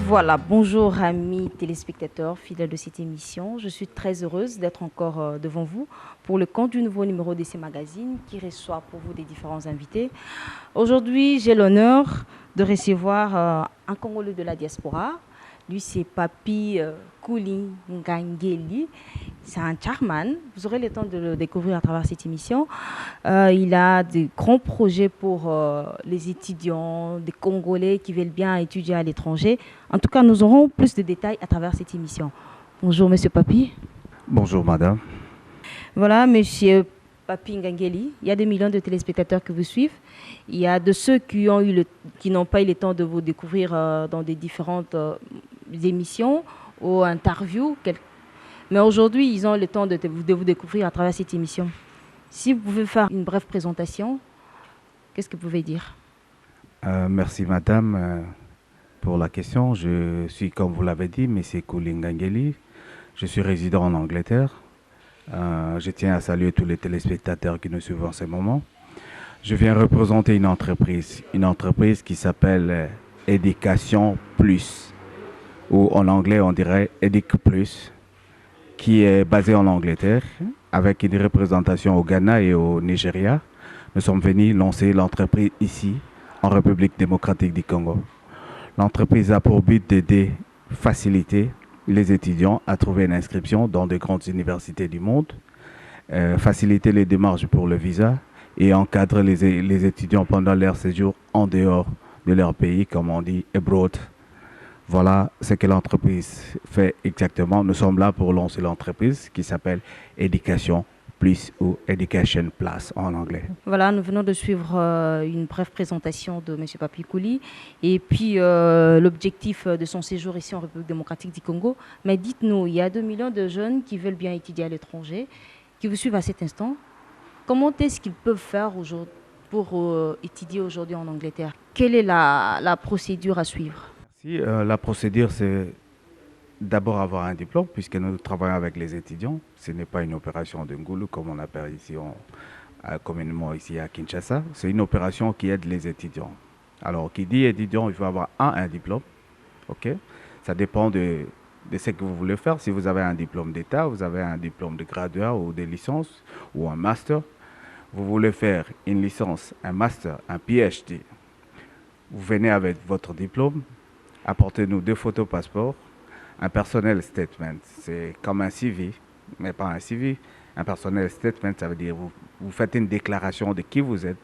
Voilà, bonjour amis téléspectateurs, fidèles de cette émission. Je suis très heureuse d'être encore devant vous pour le compte du nouveau numéro d'Essai Magazine qui reçoit pour vous des différents invités. Aujourd'hui, j'ai l'honneur de recevoir un Congolais de la diaspora. Lui, c'est Papi Kouli Ngangeli. C'est un charman. Vous aurez le temps de le découvrir à travers cette émission. Il a de grands projets pour les étudiants, des Congolais qui veulent bien étudier à l'étranger. En tout cas, nous aurons plus de détails à travers cette émission. Bonjour, monsieur Papi. Bonjour, madame. Voilà, monsieur Papi Ngangeli. Il y a des millions de téléspectateurs qui vous suivent. Il y a de ceux qui n'ont pas eu le temps de vous découvrir dans des différentes émissions ou interviews. Mais aujourd'hui, ils ont le temps de vous découvrir à travers cette émission. Si vous pouvez faire une brève présentation, qu'est-ce que vous pouvez dire? Merci, madame, pour la question. Je suis, comme vous l'avez dit, M. Kouli Ngangeli. Je suis résident en Angleterre. Je tiens à saluer tous les téléspectateurs qui nous suivent en ce moment. Je viens représenter une entreprise qui s'appelle Éducation Plus, ou en anglais on dirait Educ Plus, qui est basée en Angleterre, avec une représentation au Ghana et au Nigeria. Nous sommes venus lancer l'entreprise ici, en République démocratique du Congo. L'entreprise a pour but d'aider, faciliter les étudiants à trouver une inscription dans de grandes universités du monde, faciliter les démarches pour le visa et encadrer les étudiants pendant leur séjour en dehors de leur pays, comme on dit, abroad. Voilà ce que l'entreprise fait exactement. Nous sommes là pour lancer l'entreprise qui s'appelle Education Plus ou Education Plus en anglais. Voilà, nous venons de suivre une brève présentation de M. Papi Kouli et puis l'objectif de son séjour ici en République démocratique du Congo. Mais dites-nous, il y a 2 millions de jeunes qui veulent bien étudier à l'étranger, qui vous suivent à cet instant. Comment est-ce qu'ils peuvent faire pour étudier aujourd'hui en Angleterre? Quelle est la procédure à suivre? Merci. La procédure, c'est d'abord avoir un diplôme, puisque nous travaillons avec les étudiants. Ce n'est pas une opération de Ngoulou, comme on appelle ici communément ici à Kinshasa. C'est une opération qui aide les étudiants. Alors, qui dit étudiant, il faut avoir un diplôme. OK? Ça dépend de ce que vous voulez faire. Si vous avez un diplôme d'État, vous avez un diplôme de graduat ou de licence ou un master. Vous voulez faire une licence, un master, un PhD. Vous venez avec votre diplôme, apportez-nous 2 photos passeport, un personnel statement. C'est comme un CV, mais pas un CV. Un personnel statement, ça veut dire vous faites une déclaration de qui vous êtes,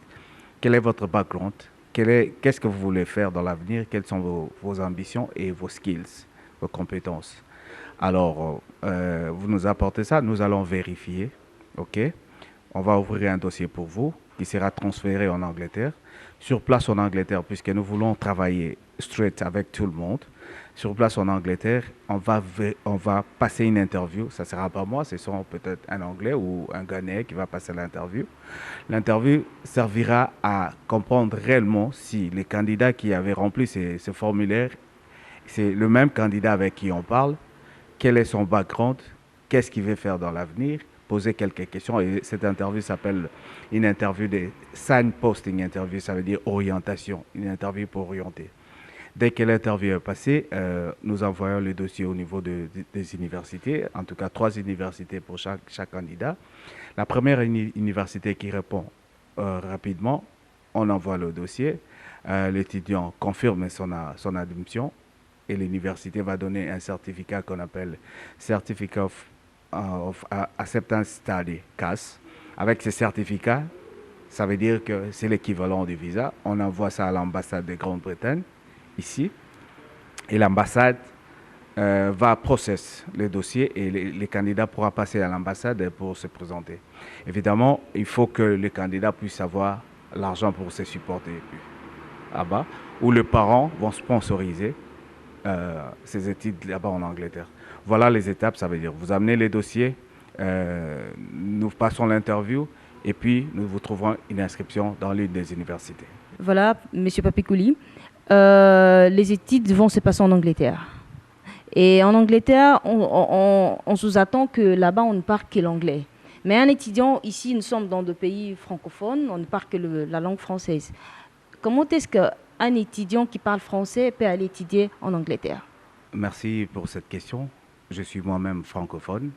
quel est votre background, qu'est-ce que vous voulez faire dans l'avenir, quelles sont vos ambitions et vos skills, vos compétences. Alors, vous nous apportez ça, nous allons vérifier, ok? On va ouvrir un dossier pour vous qui sera transféré en Angleterre. Sur place en Angleterre, puisque nous voulons travailler straight avec tout le monde. Sur place en Angleterre, on va passer une interview. Ça ne sera pas moi, ce sera peut-être un Anglais ou un Ghanéen qui va passer l'interview. L'interview servira à comprendre réellement si les candidats qui avaient rempli ce formulaire, c'est le même candidat avec qui on parle, quel est son background, qu'est-ce qu'il veut faire dans l'avenir, poser quelques questions. Et cette interview s'appelle une interview de signposting interview, ça veut dire orientation, une interview pour orienter. Dès que l'interview est passée, nous envoyons le dossier au niveau des universités, en tout cas 3 universités pour chaque candidat. La première université qui répond rapidement, on envoie le dossier, l'étudiant confirme son admission et l'université va donner un certificat qu'on appelle Certificate of Acceptance Study, CAS. Avec ce certificat, ça veut dire que c'est l'équivalent du visa. On envoie ça à l'ambassade de Grande-Bretagne, ici, et l'ambassade va processer le dossier et les candidats pourront passer à l'ambassade pour se présenter. Évidemment, il faut que le candidat puisse avoir l'argent pour se supporter là-bas, où les parents vont sponsoriser ces études là-bas en Angleterre. Voilà les étapes, ça veut dire vous amenez les dossiers, nous passons l'interview et puis nous vous trouverons une inscription dans l'une des universités. Voilà, M. Papi Kouli. Les études vont se passer en Angleterre. Et en Angleterre, on sous-attend que là-bas, on ne parle que l'anglais. Mais un étudiant, ici, nous sommes dans des pays francophones, on ne parle que la langue française. Comment est-ce qu'un étudiant qui parle français peut aller étudier en Angleterre? Merci pour cette question. Je suis moi-même francophone.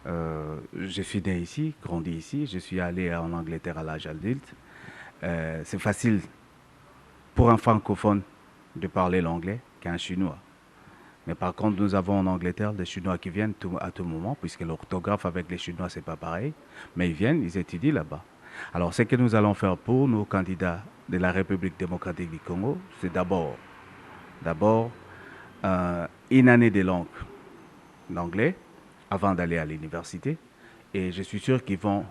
Je suis né ici, grandi ici. Je suis allé en Angleterre à l'âge adulte. C'est facile pour un francophone de parler l'anglais qu'un chinois. Mais par contre, nous avons en Angleterre des Chinois qui viennent à tout moment, puisque l'orthographe avec les Chinois, c'est pas pareil. Mais ils viennent, ils étudient là-bas. Alors, ce que nous allons faire pour nos candidats de la République démocratique du Congo, c'est d'abord une année de langue d'anglais avant d'aller à l'université. Et je suis sûr qu'ils vont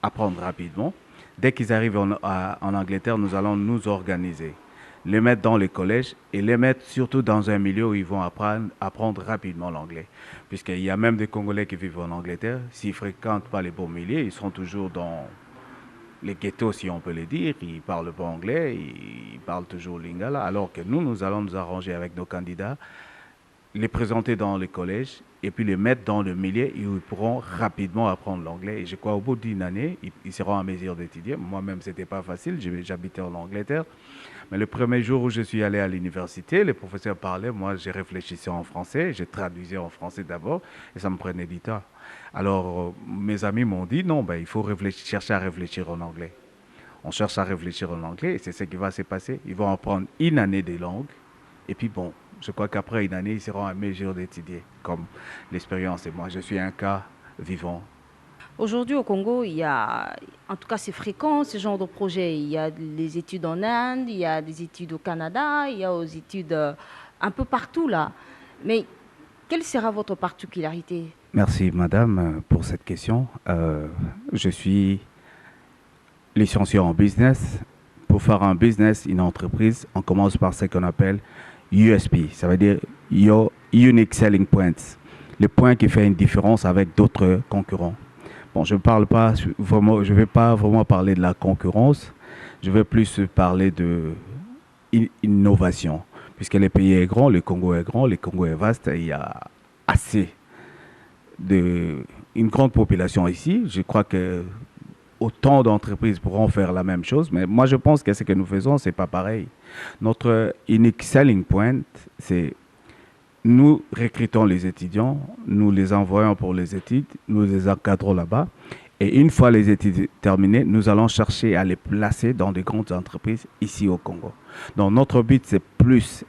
apprendre rapidement. Dès qu'ils arrivent en Angleterre, nous allons nous organiser, les mettre dans les collèges et les mettre surtout dans un milieu où ils vont apprendre rapidement l'anglais. Puisqu'il y a même des Congolais qui vivent en Angleterre, s'ils ne fréquentent pas les bons milieux, ils seront toujours dans les ghettos, si on peut le dire. Ils ne parlent pas anglais, ils parlent toujours lingala. Alors que nous allons nous arranger avec nos candidats, les présenter dans les collèges et puis les mettre dans le milieu où ils pourront rapidement apprendre l'anglais. Et je crois qu'au bout d'une année, ils seront en mesure d'étudier. Moi-même, ce n'était pas facile, j'habitais en Angleterre. Mais le premier jour où je suis allé à l'université, les professeurs parlaient, moi j'ai réfléchissais en français, je traduisais en français d'abord et ça me prenait du temps. Alors mes amis m'ont dit non, ben, il faut chercher à réfléchir en anglais. On cherche à réfléchir en anglais et c'est ce qui va se passer. Ils vont apprendre une année de langue et puis bon, je crois qu'après une année, ils seront en mesure d'étudier comme l'expérience. Et moi, je suis un cas vivant. Aujourd'hui au Congo, il y a, en tout cas c'est fréquent ce genre de projet. Il y a les études en Inde, il y a des études au Canada, il y a aux études un peu partout là. Mais quelle sera votre particularité? Merci, madame, pour cette question. Je suis licencié en business. Pour faire un business, une entreprise, on commence par ce qu'on appelle USP. Ça veut dire Your Unique Selling Points. Le point qui fait une différence avec d'autres concurrents. Bon, je ne vais pas vraiment parler de la concurrence. Je vais plus parler de innovation. Puisque le pays est grand, le Congo est grand, le Congo est vaste, il y a assez une grande population ici. Je crois que autant d'entreprises pourront faire la même chose, mais moi je pense que ce que nous faisons, c'est pas pareil. Notre unique selling point, c'est nous recrutons les étudiants, nous les envoyons pour les études, nous les encadrons là-bas. Et une fois les études terminées, nous allons chercher à les placer dans de grandes entreprises ici au Congo. Donc notre but, c'est plus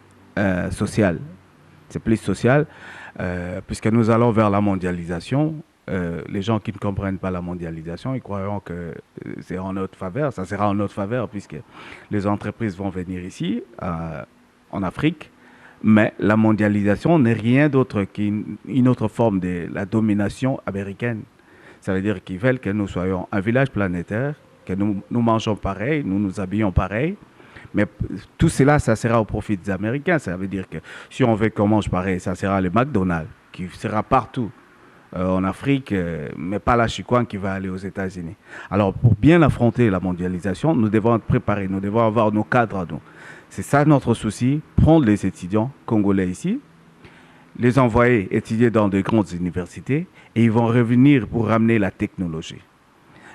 social. C'est plus social, puisque nous allons vers la mondialisation. Les gens qui ne comprennent pas la mondialisation, ils croiront que c'est en notre faveur. Ça sera en notre faveur, puisque les entreprises vont venir ici, en Afrique. Mais la mondialisation n'est rien d'autre qu'une autre forme de la domination américaine. Ça veut dire qu'ils veulent que nous soyons un village planétaire, que nous mangeons pareil, nous nous habillons pareil. Mais tout cela, ça sera au profit des Américains. Ça veut dire que si on veut qu'on mange pareil, ça sera le McDonald's, qui sera partout en Afrique, mais pas la Chicoine qui va aller aux États-Unis. Alors, pour bien affronter la mondialisation, nous devons être préparés, nous devons avoir nos cadres à nous. C'est ça notre souci, prendre les étudiants congolais ici, les envoyer étudier dans de grandes universités et ils vont revenir pour ramener la technologie.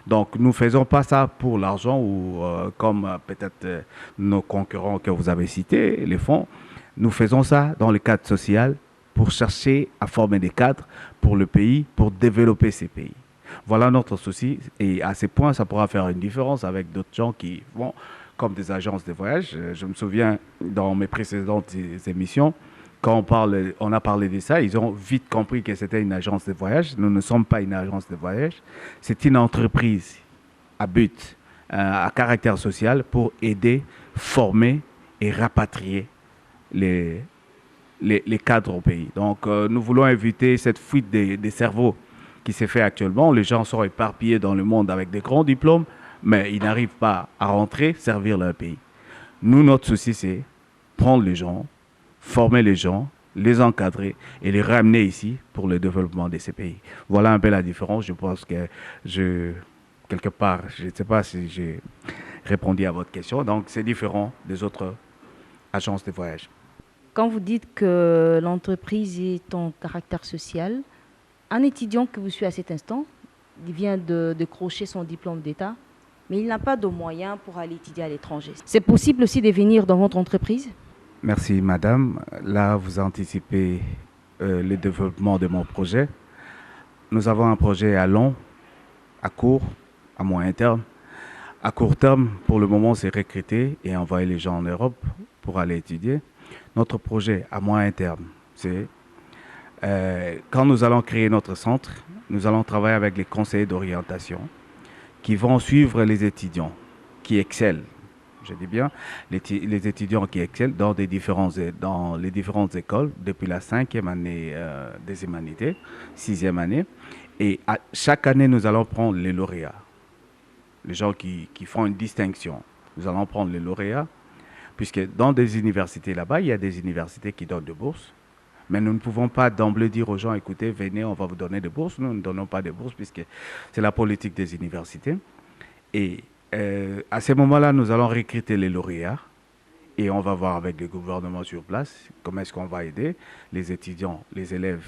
Donc nous ne faisons pas ça pour l'argent ou comme peut-être nos concurrents que vous avez cités, les fonds. Nous faisons ça dans le cadre social pour chercher à former des cadres pour le pays, pour développer ces pays. Voilà notre souci et à ces points, ça pourra faire une différence avec d'autres gens qui vont comme des agences de voyage. Je me souviens dans mes précédentes émissions, quand on a parlé de ça, ils ont vite compris que c'était une agence de voyage. Nous ne sommes pas une agence de voyage. C'est une entreprise à but, à caractère social pour aider, former et rapatrier les cadres au pays. Donc, nous voulons éviter cette fuite des cerveaux qui s'est fait actuellement. Les gens sont éparpillés dans le monde avec des grands diplômes, mais ils n'arrivent pas à rentrer, servir leur pays. Nous, notre souci, c'est prendre les gens, former les gens, les encadrer et les ramener ici pour le développement de ces pays. Voilà un peu la différence. Je pense que quelque part, je ne sais pas si j'ai répondu à votre question. Donc, c'est différent des autres agences de voyage. Quand vous dites que l'entreprise est en caractère social, un étudiant que vous suivez à cet instant, il vient de décrocher son diplôme d'État, mais il n'a pas de moyens pour aller étudier à l'étranger. C'est possible aussi de venir dans votre entreprise? Merci, madame. Là, vous anticipez le développement de mon projet. Nous avons un projet à long, à court, à moyen terme. À court terme, pour le moment, c'est recruter et envoyer les gens en Europe pour aller étudier. Notre projet à moyen terme, c'est quand nous allons créer notre centre, nous allons travailler avec les conseillers d'orientation qui vont suivre les étudiants qui excellent. Je dis bien les étudiants qui excellent dans les différentes écoles depuis la cinquième année des humanités, sixième année. Et à chaque année, nous allons prendre les lauréats, les gens qui font une distinction. Nous allons prendre les lauréats, puisque dans des universités là-bas, il y a des universités qui donnent des bourses. Mais nous ne pouvons pas d'emblée dire aux gens, écoutez, venez, on va vous donner des bourses. Nous ne donnons pas de bourses puisque c'est la politique des universités. Et à ce moment-là, nous allons recruter les lauréats et on va voir avec le gouvernement sur place comment est-ce qu'on va aider les étudiants, les élèves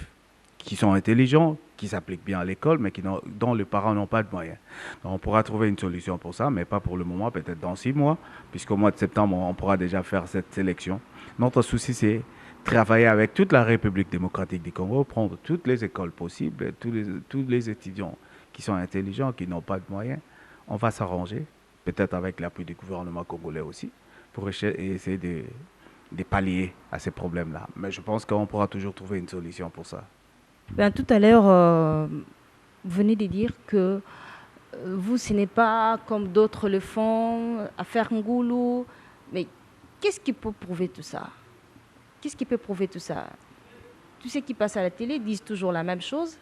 qui sont intelligents, qui s'appliquent bien à l'école, mais dont les parents n'ont pas de moyens. Donc, on pourra trouver une solution pour ça, mais pas pour le moment, peut-être dans 6 mois, puisqu'au mois de septembre, on pourra déjà faire cette sélection. Notre souci, c'est travailler avec toute la République démocratique du Congo, prendre toutes les écoles possibles, tous les étudiants qui sont intelligents, qui n'ont pas de moyens. On va s'arranger, peut-être avec l'appui du gouvernement congolais aussi, pour essayer de pallier à ces problèmes-là. Mais je pense qu'on pourra toujours trouver une solution pour ça. Ben, tout à l'heure, vous venez de dire que vous, ce n'est pas comme d'autres le font, à faire Ngoulou. Mais qu'est-ce qui peut prouver tout ça? Qu'est-ce qui peut prouver tout ça? Tous ceux qui passent à la télé disent toujours la même chose.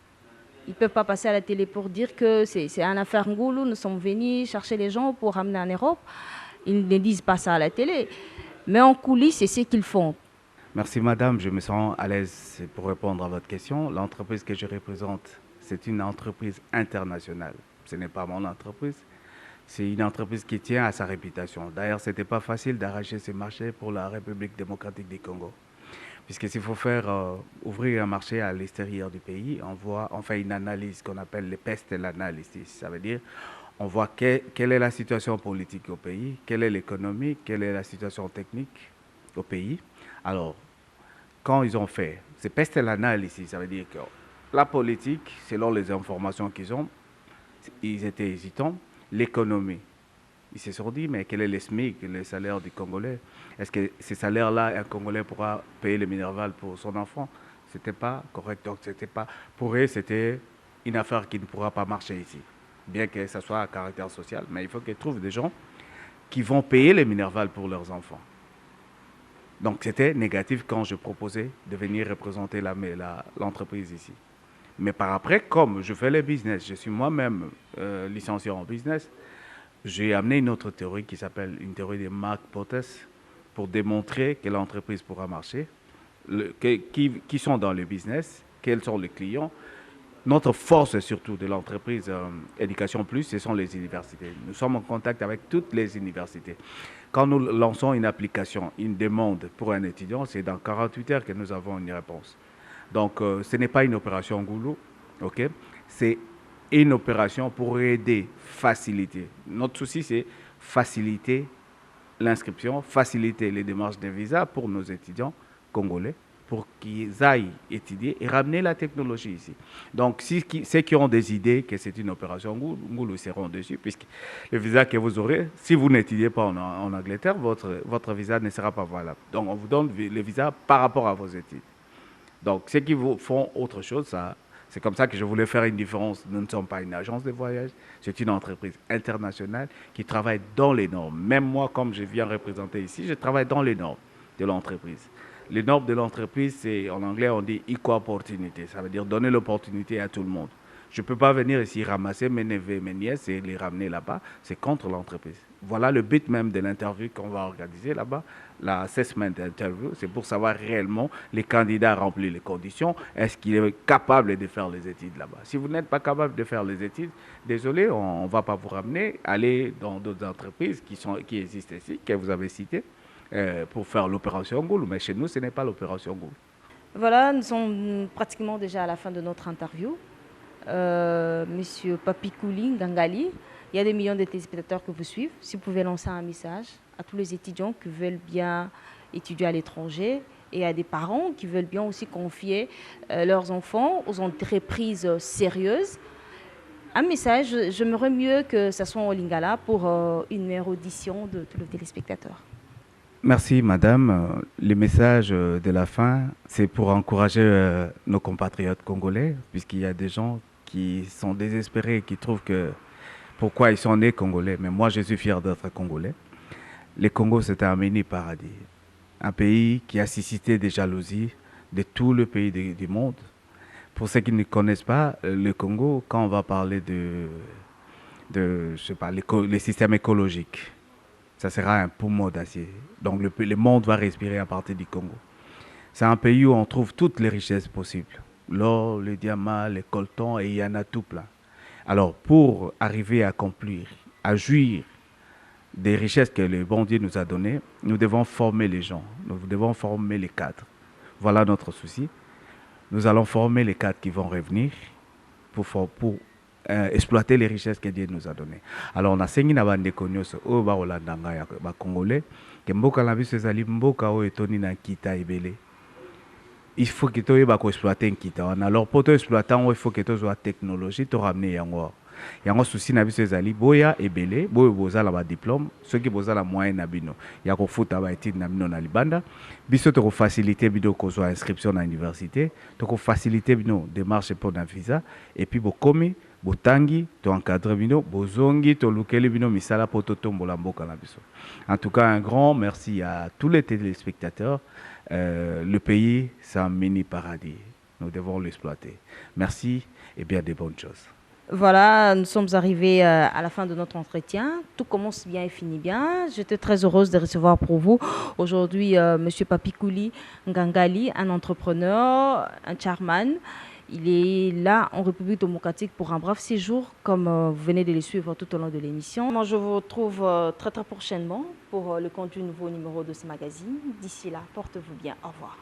Ils ne peuvent pas passer à la télé pour dire que c'est un affaire Ngoulou, nous sommes venus chercher les gens pour ramener en Europe. Ils ne disent pas ça à la télé. Mais en coulisses, c'est ce qu'ils font. Merci madame, je me sens à l'aise pour répondre à votre question. L'entreprise que je représente, c'est une entreprise internationale. Ce n'est pas mon entreprise, c'est une entreprise qui tient à sa réputation. D'ailleurs, ce n'était pas facile d'arracher ce marché pour la République démocratique du Congo. Puisque s'il faut faire ouvrir un marché à l'extérieur du pays, on fait une analyse qu'on appelle les pestes et l'analyse. Ça veut dire on voit quelle est la situation politique au pays, quelle est l'économie, quelle est la situation technique au pays. Alors, quand ils ont fait, c'est pestes et l'analyse, ça veut dire que la politique, selon les informations qu'ils ont, ils étaient hésitants. L'économie, ils se sont dit, mais quel est le SMIC, le salaire du Congolais? Est-ce que ces salaires-là, un Congolais pourra payer le minerval pour son enfant? C'était pas correct. Donc, c'était pas, pour eux, c'était une affaire qui ne pourra pas marcher ici. Bien que ça soit à caractère social, mais il faut qu'ils trouvent des gens qui vont payer les minerval pour leurs enfants. Donc, c'était négatif quand je proposais de venir représenter l'entreprise ici. Mais par après, comme je fais le business, je suis moi-même licencié en business, j'ai amené une autre théorie qui s'appelle une théorie des marques Potes pour démontrer que l'entreprise pourra marcher, qui sont dans le business, quels sont les clients. Notre force surtout de l'entreprise Éducation Plus, ce sont les universités. Nous sommes en contact avec toutes les universités. Quand nous lançons une application, une demande pour un étudiant, c'est dans 48 heures que nous avons une réponse. Donc, ce n'est pas une opération goulot, ok? C'est une opération pour aider, faciliter. Notre souci, c'est faciliter l'inscription, faciliter les démarches de visa pour nos étudiants congolais pour qu'ils aillent étudier et ramener la technologie ici. Donc, ceux qui ont des idées que c'est une opération Ngoulou seront dessus, puisque le visa que vous aurez, si vous n'étudiez pas en Angleterre, votre visa ne sera pas valable. Donc, on vous donne le visa par rapport à vos études. Donc, ceux qui font autre chose, c'est comme ça que je voulais faire une différence. Nous ne sommes pas une agence de voyage, c'est une entreprise internationale qui travaille dans les normes. Même moi, comme je viens représenter ici, je travaille dans les normes de l'entreprise. Les normes de l'entreprise, c'est en anglais, on dit equal opportunity. Ça veut dire donner l'opportunité à tout le monde. Je ne peux pas venir ici ramasser mes neveux, mes nièces et les ramener là-bas. C'est contre l'entreprise. Voilà le but même de l'interview qu'on va organiser là-bas. L'assessment interview, c'est pour savoir réellement les candidats remplissent les conditions. Est-ce qu'il est capable de faire les études là-bas? Si vous n'êtes pas capable de faire les études, désolé, on ne va pas vous ramener. Allez dans d'autres entreprises qui existent ici, que vous avez citées, pour faire l'opération Goul. Mais chez nous, ce n'est pas l'opération Goul. Voilà, nous sommes pratiquement déjà à la fin de notre interview. Monsieur Papikouli Gangali, il y a des millions de téléspectateurs que vous suivent. Si vous pouvez lancer un message à tous les étudiants qui veulent bien étudier à l'étranger et à des parents qui veulent bien aussi confier leurs enfants aux entreprises sérieuses. Un message, j'aimerais mieux que ça soit en lingala pour une meilleure audition de tous les téléspectateurs. Merci, madame. Le message de la fin, c'est pour encourager nos compatriotes congolais, puisqu'il y a des gens qui sont désespérés, qui trouvent que pourquoi ils sont nés congolais. Mais moi, je suis fier d'être congolais. Le Congo, c'est un mini paradis. Un pays qui a suscité des jalousies de tout le pays du monde. Pour ceux qui ne connaissent pas le Congo, quand on va parler je sais pas, les systèmes écologiques, ça sera un poumon d'acier. Donc le monde va respirer à partir du Congo. C'est un pays où on trouve toutes les richesses possibles. L'or, le diamant, les coltons, et il y en a tout plein. Alors pour arriver à accomplir, à jouir des richesses que le bon Dieu nous a données, nous devons former les gens, nous devons former les cadres. Voilà notre souci. Nous allons former les cadres qui vont revenir pour exploiter les richesses que Dieu nous a données. Alors, on a sengi na bandeko nyonso oyo bakolanda ngai ya bakongolais ke mboka na biso ezali mboka oyo etoni na nkita ebele. Il faut que toyeba koexploite nkita wana. Alors, pour toexploite yango, il faut que tozwa technologie toramener yango. Yango souci na biso ezali boya ebele boyo bozala ba diplôme soki bozala moyen na bino ya kofuta ba étude na bino na libanda biso to ko faciliter bino kozwa inscription na université to ko faciliter bino démarche pour na visa et puis bokomi botangi to encadrer bino bozongi to lukeli bino misala po to tombola mboka na biso. En tout cas, un grand merci à tous les téléspectateurs. Le pays, c'est un mini paradis. Nous devons l'exploiter. Merci et bien des bonnes choses. Voilà, nous sommes arrivés à la fin de notre entretien. Tout commence bien et finit bien. J'étais très heureuse de recevoir pour vous aujourd'hui M. Papikouli Ngangali, un entrepreneur, un chairman. Il est là en République démocratique pour un bref séjour, comme vous venez de le suivre tout au long de l'émission. Moi, je vous retrouve très très prochainement pour le compte du nouveau numéro de ce magazine. D'ici là, portez-vous bien. Au revoir.